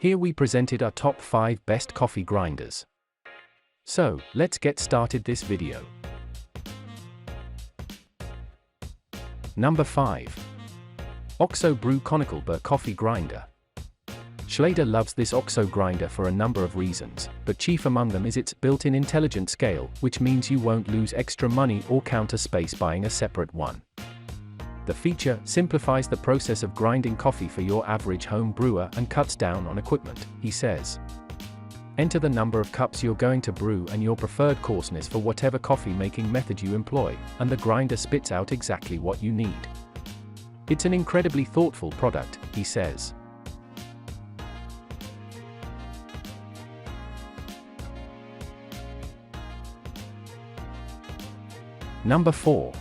Here we presented our top 5 best coffee grinders. So, let's get started this video. Number 5. OXO Brew Conical Burr Coffee Grinder. Schlader loves this OXO grinder for a number of reasons, but chief among them is its built-in intelligent scale, which means you won't lose extra money or counter space buying a separate one. The feature simplifies the process of grinding coffee for your average home brewer and cuts down on equipment, he says. Enter the number of cups you're going to brew and your preferred coarseness for whatever coffee making method you employ, and the grinder spits out exactly what you need. It's an incredibly thoughtful product, he says. Number 4.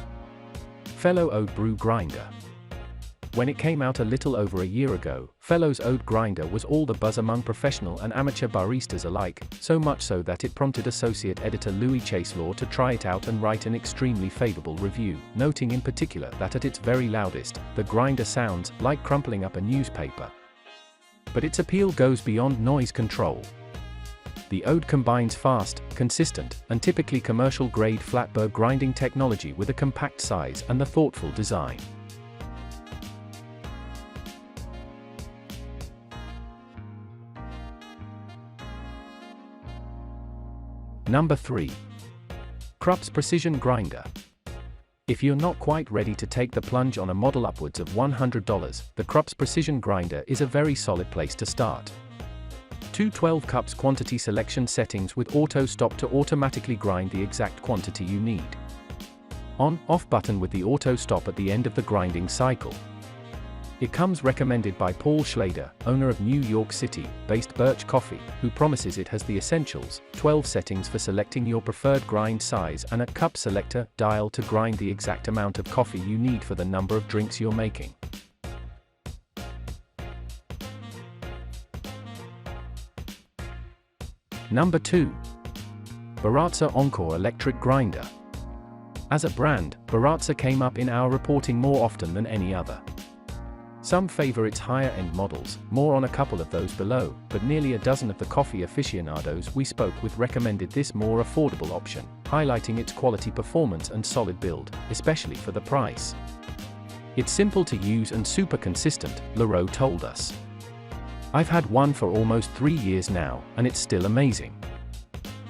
Fellow Oud Brew Grinder. When it came out a little over a year ago, Fellow's Oud grinder was all the buzz among professional and amateur baristas alike, so much so that it prompted associate editor Louis Chaselaw to try it out and write an extremely favorable review, noting in particular that at its very loudest, the grinder sounds like crumpling up a newspaper. But its appeal goes beyond noise control. The Oud combines fast, consistent, and typically commercial-grade flat burr grinding technology with a compact size and the thoughtful design. Number 3. Krups Precision Grinder. If you're not quite ready to take the plunge on a model upwards of $100, the Krups Precision Grinder is a very solid place to start. Two 12 cups quantity selection settings with auto stop to automatically grind the exact quantity you need. On/off button with the auto stop at the end of the grinding cycle. It comes recommended by Paul Schlader, owner of New York City-based Birch Coffee, who promises it has the essentials: 12 settings for selecting your preferred grind size and a cup selector dial to grind the exact amount of coffee you need for the number of drinks you're making. Number 2. Baratza Encore Electric Grinder. As a brand, Baratza came up in our reporting more often than any other. Some favor its higher-end models, more on a couple of those below, but nearly a dozen of the coffee aficionados we spoke with recommended this more affordable option, highlighting its quality performance and solid build, especially for the price. It's simple to use and super consistent, Leroux told us. I've had one for almost 3 years now, and it's still amazing.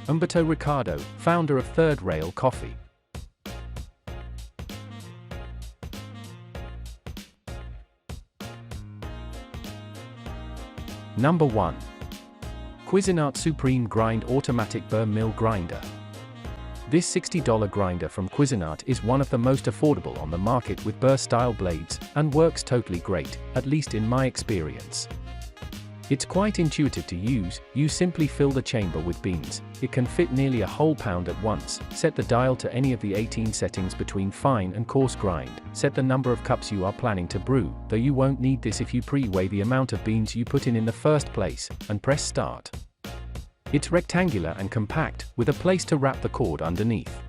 Humberto Ricardo, founder of Third Rail Coffee. Number 1. Cuisinart Supreme Grind Automatic Burr Mill Grinder. This $60 grinder from Cuisinart is one of the most affordable on the market with Burr-style blades, and works totally great, at least in my experience. It's quite intuitive to use. You simply fill the chamber with beans. It can fit nearly a whole pound at once. Set the dial to any of the 18 settings between fine and coarse grind. Set the number of cups you are planning to brew, though you won't need this if you pre-weigh the amount of beans you put in the first place, and press start. It's rectangular and compact, with a place to wrap the cord underneath.